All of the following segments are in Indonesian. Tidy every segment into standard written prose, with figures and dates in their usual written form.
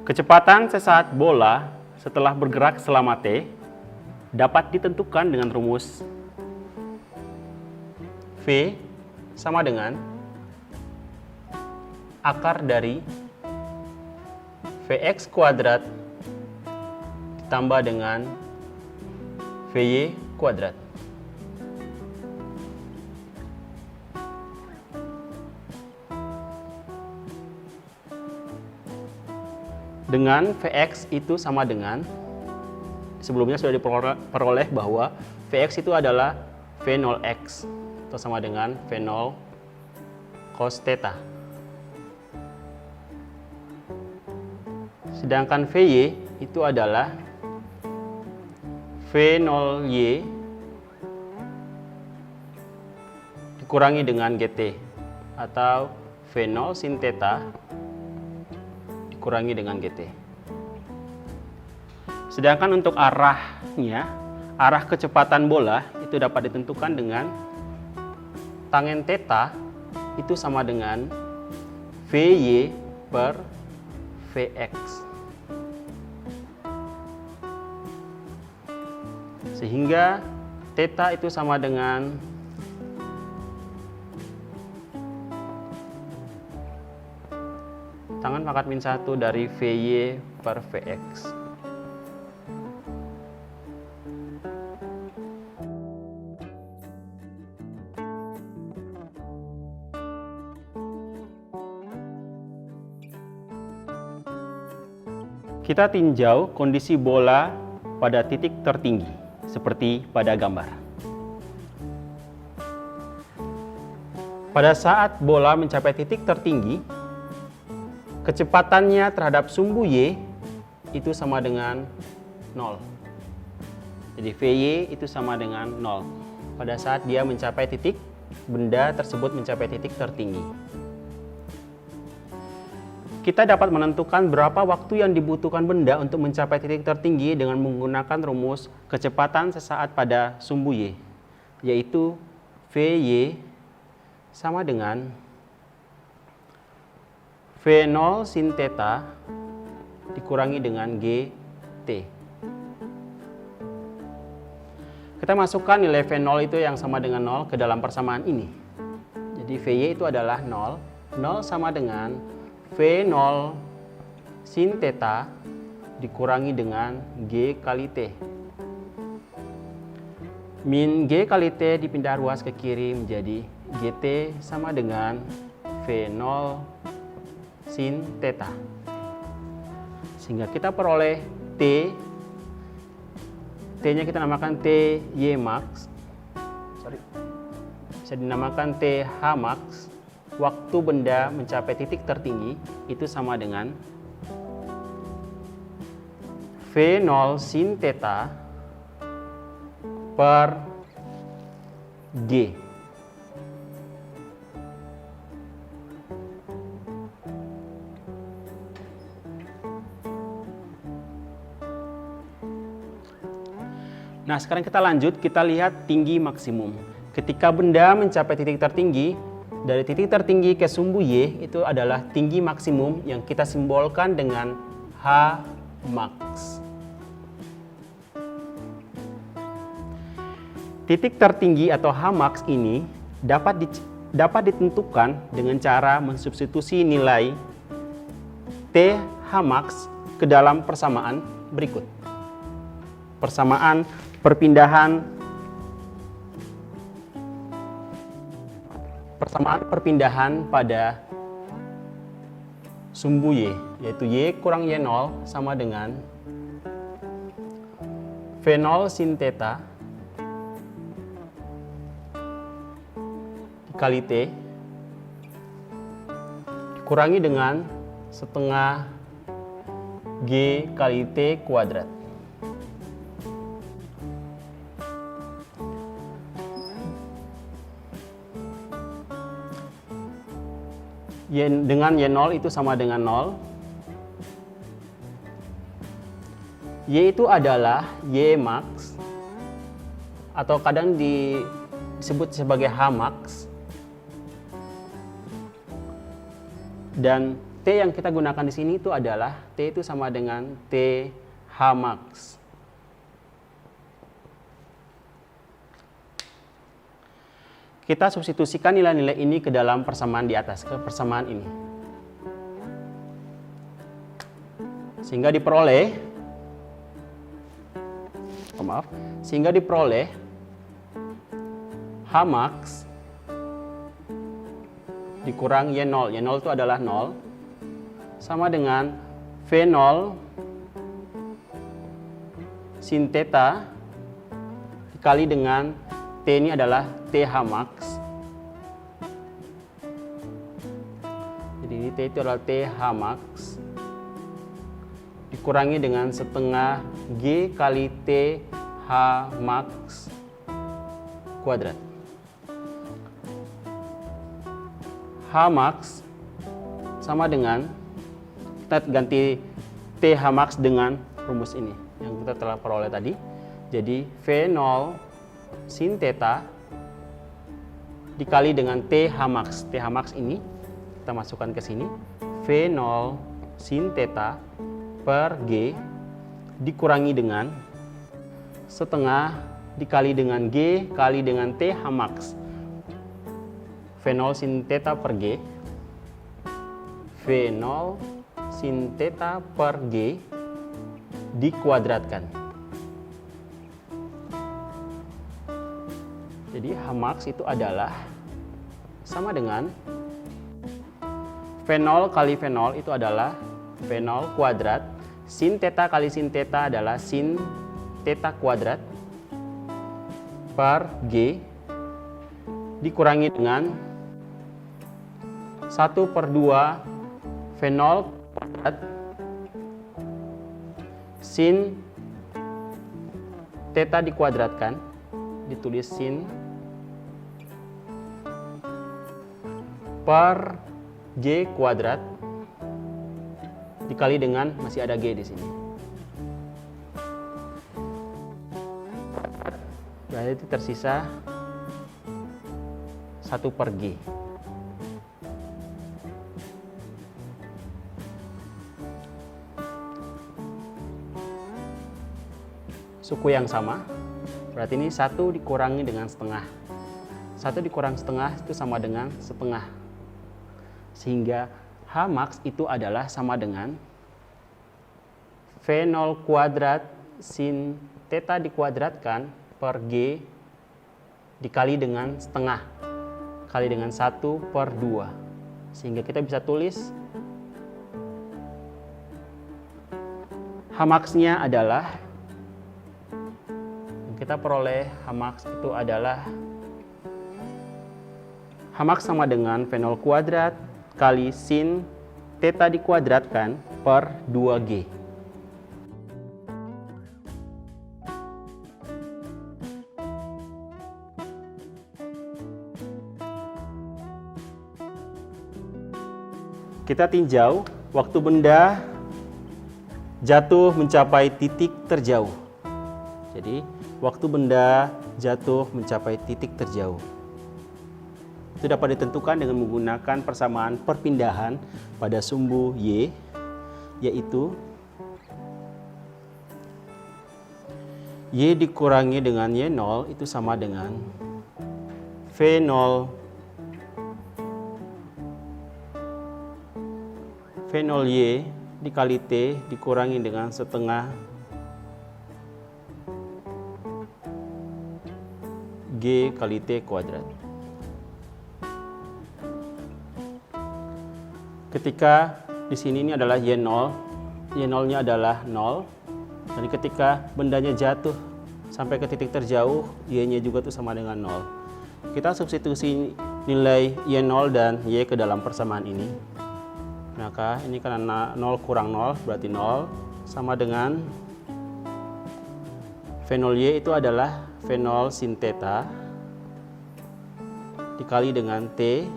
Kecepatan sesaat bola setelah bergerak selama T dapat ditentukan dengan rumus V sama dengan akar dari Vx kuadrat ditambah dengan Vy kuadrat. Dengan Vx itu sama dengan, sebelumnya sudah diperoleh bahwa Vx itu adalah V0x atau sama dengan V0 cos theta. Sedangkan Vy itu adalah V0y dikurangi dengan Gt atau V0 sin theta dikurangi dengan Gt. Sedangkan untuk arahnya, arah kecepatan bola itu dapat ditentukan dengan tangen theta itu sama dengan Vy per Vx. Sehingga theta itu sama dengan tangan pangkat min 1 dari Vy per Vx. Kita tinjau kondisi bola pada titik tertinggi, seperti pada gambar. Pada saat bola mencapai titik tertinggi, kecepatannya terhadap sumbu Y itu sama dengan 0. Jadi Vy itu sama dengan 0 pada saat dia mencapai titik, benda tersebut mencapai titik tertinggi. Kita dapat menentukan berapa waktu yang dibutuhkan benda untuk mencapai titik tertinggi dengan menggunakan rumus kecepatan sesaat pada sumbu Y, yaitu Vy sama dengan V0 sin theta dikurangi dengan Gt. Kita masukkan nilai V0 itu yang sama dengan 0 ke dalam persamaan ini. Jadi Vy itu adalah 0. 0 sama dengan V0 sin theta dikurangi dengan G kali T. Min G kali T dipindah ruas ke kiri menjadi Gt sama dengan V0 sin theta. Sehingga kita peroleh T. T-nya kita namakan Ty max. Bisa dinamakan TH max. Waktu benda mencapai titik tertinggi itu sama dengan V0 sin theta per G. Nah, sekarang kita lanjut, kita lihat tinggi maksimum. Ketika benda mencapai titik tertinggi, dari titik tertinggi ke sumbu Y itu adalah tinggi maksimum yang kita simbolkan dengan H max. Titik tertinggi atau H max ini dapat ditentukan dengan cara mensubstitusi nilai TH max ke dalam persamaan berikut. Persamaan perpindahan pada sumbu Y, yaitu Y kurang Y0 sama dengan V0 sin theta dikali T dikurangi dengan setengah G kali T kuadrat. Dengan Y0 itu sama dengan 0. Y itu adalah Y max atau kadang disebut sebagai H max. Dan T yang kita gunakan di sini itu adalah T itu sama dengan TH max. Kita substitusikan nilai-nilai ini ke dalam persamaan di atas, ke persamaan ini. Sehingga diperoleh H max dikurang Y0. Y0 itu adalah 0 sama dengan V0 sin theta dikali dengan T ini adalah TH max. Jadi ini T itu adalah TH max dikurangi dengan setengah G kali TH max kuadrat. H max sama dengan, kita ganti TH max dengan rumus ini yang kita telah peroleh tadi. Jadi V0 sin theta dikali dengan TH max. TH max ini kita masukkan ke sini. V0 sin theta per G dikurangi dengan setengah dikali dengan G kali dengan TH max. V0 sin theta per G, V0 sin theta per G dikuadratkan. Jadi H max itu adalah sama dengan V0 kali V0 itu adalah V0 kuadrat, sin theta kali sin theta adalah sin theta kuadrat per G dikurangi dengan 1/2 V0 kuadrat sin theta dikuadratkan, ditulis sin per G kuadrat dikali dengan masih ada G di sini. Berarti tersisa 1/G. Suku yang sama, berarti ini 1 dikurangi dengan setengah. 1 dikurang setengah itu sama dengan setengah. Sehingga H max itu adalah sama dengan V0 kuadrat sin theta dikuadratkan per G dikali dengan setengah kali dengan 1/2. Sehingga kita bisa tulis H max-nya adalah, kita peroleh H max itu adalah H max sama dengan V0 kuadrat kali sin theta dikuadratkan per 2G. Kita tinjau waktu benda jatuh mencapai titik terjauh. Jadi, waktu benda jatuh mencapai titik terjauh itu dapat ditentukan dengan menggunakan persamaan perpindahan pada sumbu Y, yaitu Y dikurangi dengan Y0 itu sama dengan V0 Y dikali T dikurangi dengan setengah G kali T kuadrat. Ketika di sini ini adalah Y0, Y0-nya adalah 0, dan ketika bendanya jatuh sampai ke titik terjauh, Y-nya juga tuh sama dengan 0. Kita substitusi nilai Y0 dan Y ke dalam persamaan ini. Maka ini karena 0 kurang 0 berarti 0 sama dengan V0Y itu adalah V0 sin theta dikali dengan T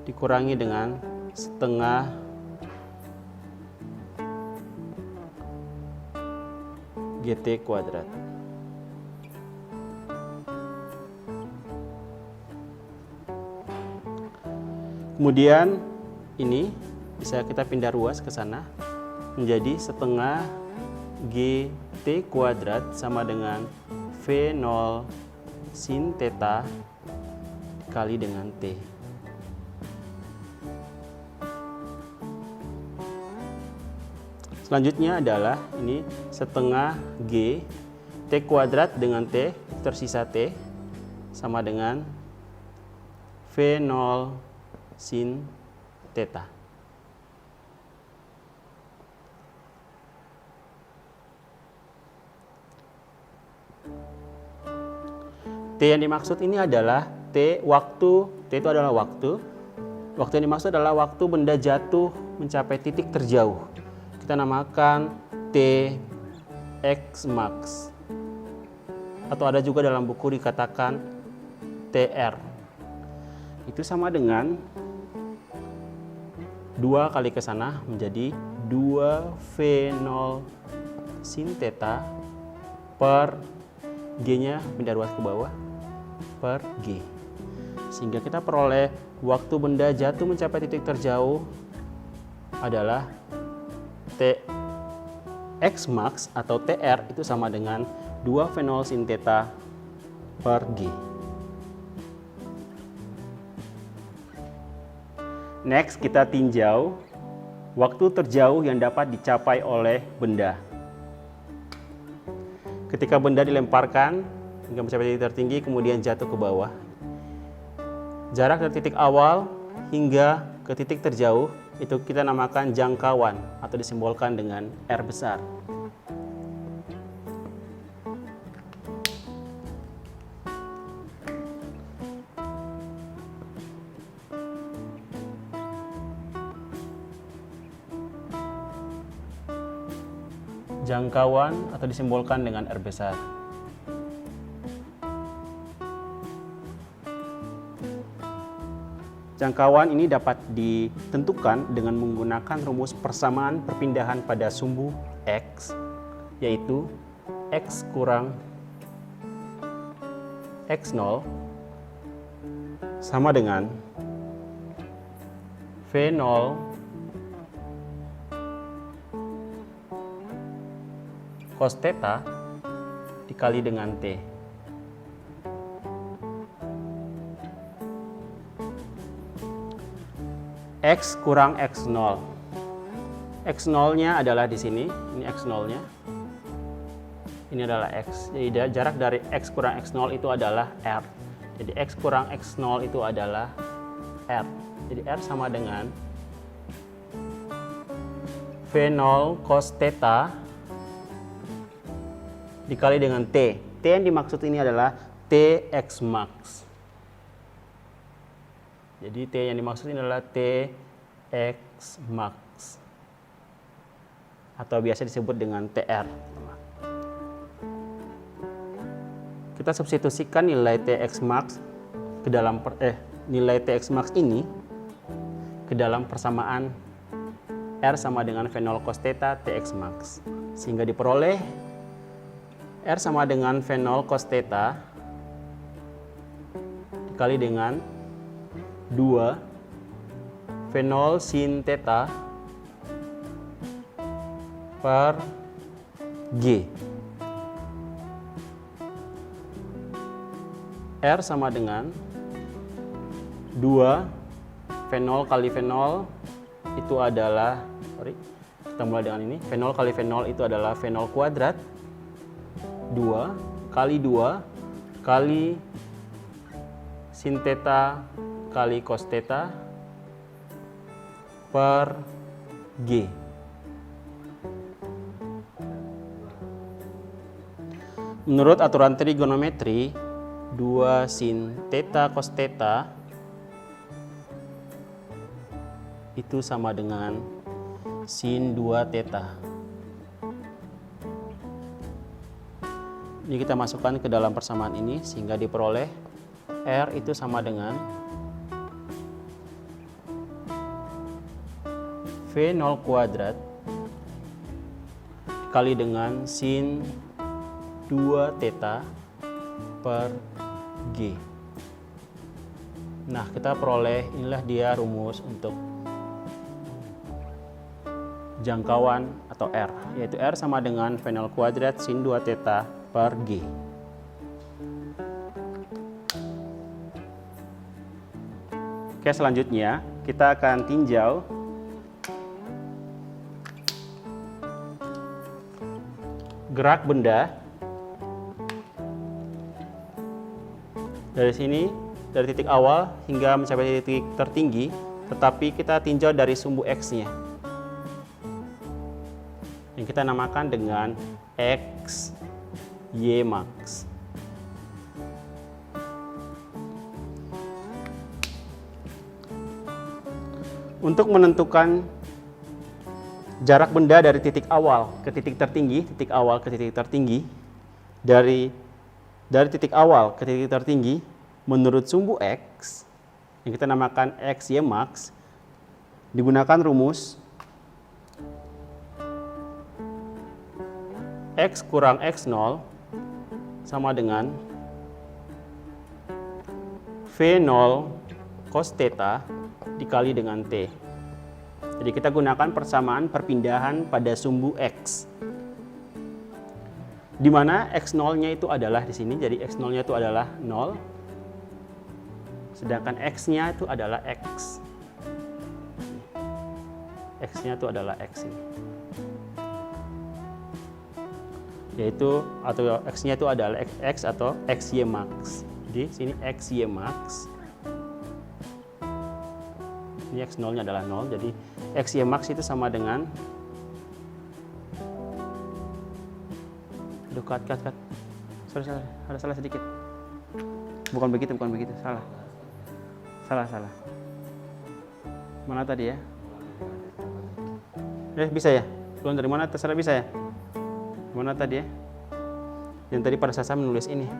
dikurangi dengan setengah GT kuadrat. Kemudian ini bisa kita pindah ruas ke sana menjadi setengah GT kuadrat sama dengan V0 sin theta dikali dengan T. Selanjutnya adalah ini setengah G T kuadrat dengan T tersisa T sama dengan V0 sin theta. T yang dimaksud ini adalah T waktu, T itu adalah waktu. Waktu yang dimaksud adalah waktu benda jatuh mencapai titik terjauh. Kita namakan T X max. Atau ada juga dalam buku dikatakan TR. Itu sama dengan 2 kali ke sana menjadi 2 V0 sin theta per G-nya pindah ruas ke bawah per G. Sehingga kita peroleh waktu benda jatuh mencapai titik terjauh adalah Tx max atau TR itu sama dengan 2 V0 sin theta per G. Next, kita tinjau waktu terjauh yang dapat dicapai oleh benda. Ketika benda dilemparkan hingga mencapai titik tertinggi kemudian jatuh ke bawah. Jarak dari titik awal hingga ke titik terjauh itu kita namakan jangkauan atau disimbolkan dengan R besar. Jangkauan atau disimbolkan dengan R besar. Jangkauan ini dapat ditentukan dengan menggunakan rumus persamaan perpindahan pada sumbu X, yaitu X kurang X0 sama dengan V0 cos theta dikali dengan T. X kurang X0. X0-nya adalah di sini, ini X0-nya. Ini adalah X. Jadi jarak dari X kurang X0 itu adalah R. Jadi X kurang X0 itu adalah R. Jadi R sama dengan V0 cos theta dikali dengan T. T yang dimaksud ini adalah Tx max. Jadi T yang dimaksud ini adalah Tx max atau biasa disebut dengan TR. Kita substitusikan nilai Tx max ke dalam nilai Tx max ini ke dalam persamaan R sama dengan V0 cos theta Tx max. Sehingga diperoleh R sama dengan V0 cos theta dikali dengan 2 V0 sin theta per G. R sama dengan 2 V0 kali V0 itu adalah, kita mulai dengan ini, V0 kali V0 itu adalah V0 kuadrat 2 kali 2 kali sin theta kali cos theta per G. Menurut aturan trigonometri, 2 sin theta cos theta itu sama dengan sin 2 theta. Ini kita masukkan ke dalam persamaan ini sehingga diperoleh R itu sama dengan V0 kuadrat dikali dengan sin 2 theta per G. Nah, kita peroleh, inilah dia rumus untuk jangkauan atau R, yaitu R sama dengan V0 kuadrat sin 2 theta per G. Oke, selanjutnya kita akan tinjau gerak benda dari sini, dari titik awal hingga mencapai titik tertinggi, tetapi kita tinjau dari sumbu X-nya yang kita namakan dengan X, Y max. Untuk menentukan jarak benda dari titik awal ke titik tertinggi, dari titik awal ke titik tertinggi menurut sumbu X yang kita namakan X, Y max, digunakan rumus X kurang X0 sama dengan V0 cos theta dikali dengan T. Jadi kita gunakan persamaan perpindahan pada sumbu X, di mana X0-nya itu adalah di sini, jadi X0-nya itu adalah 0, sedangkan X-nya itu adalah X. X-nya itu adalah X ini. Yaitu, atau X-nya itu adalah X atau XY max. Jadi sini XY max. Ini X0-nya adalah 0, jadi XY max itu sama dengan, aduh, cut. Sorry, ada salah sedikit. Bukan begitu, salah. Mana tadi ya? Bisa ya? Keluar dari mana? Terserah, bisa ya? Mana tadi ya? Yang tadi pada saat saya menulis ini.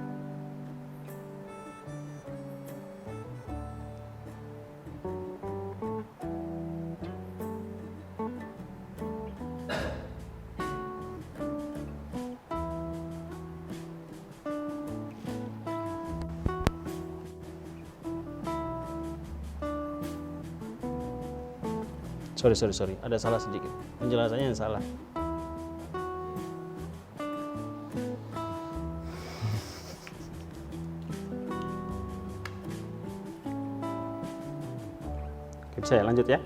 Sorry, ada salah sedikit. Penjelasannya yang salah. Oke, bisa ya, lanjut ya.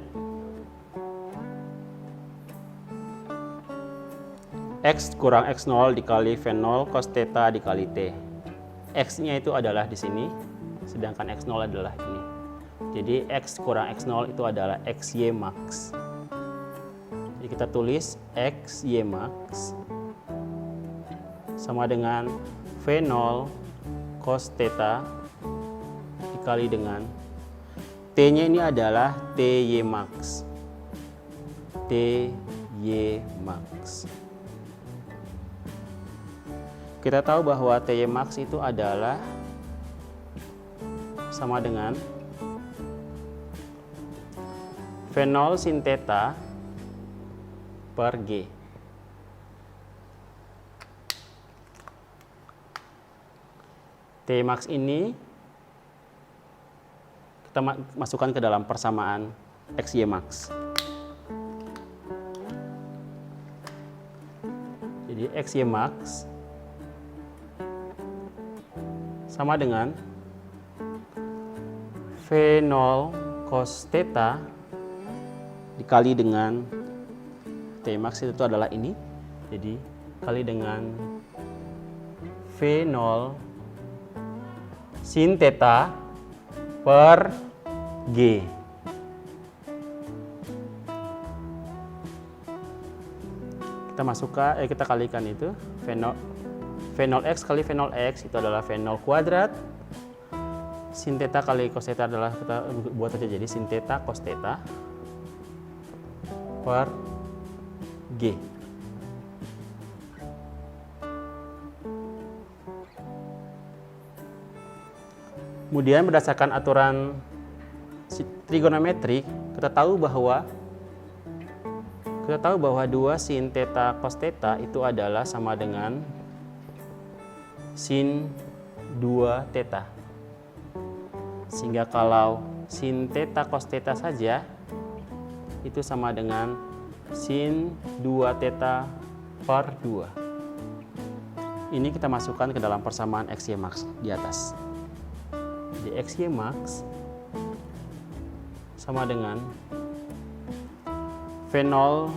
X kurang X0 dikali V0 cos theta dikali T. X-nya itu adalah di sini, sedangkan X0 adalah ini. Jadi X kurang X0 itu adalah XY max. Jadi kita tulis XY max sama dengan V0 cos theta dikali dengan T-nya ini adalah TY max. TY max. Kita tahu bahwa TY max itu adalah sama dengan V0 sin theta per G. T max ini kita masukkan ke dalam persamaan XY max. Jadi XY max sama dengan V0 cos theta dikali dengan T max itu adalah ini. Jadi kali dengan V0 sin theta per G. Kita masukkan, kita kalikan itu V0x kali V0x itu adalah V0 kuadrat. Sin theta kali cos theta adalah, kita buat aja jadi sin theta cos theta per G. Kemudian berdasarkan aturan trigonometri, kita tahu bahwa 2 sin theta cos theta itu adalah sama dengan sin 2 theta. Sehingga kalau sin theta cos theta saja itu sama dengan sin 2 theta per 2. Ini kita masukkan ke dalam persamaan XY max di atas. Jadi XY max sama dengan V0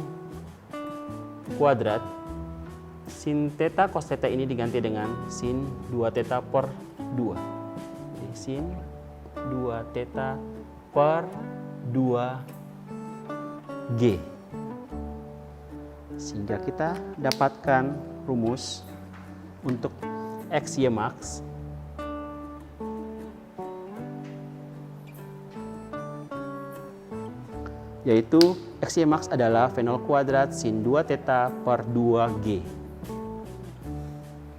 kuadrat sin theta cos theta ini diganti dengan sin 2 theta per 2. Jadi sin 2 theta per 2G. Sehingga kita dapatkan rumus untuk XY max yaitu XY max adalah V0 kuadrat sin 2 theta per 2G.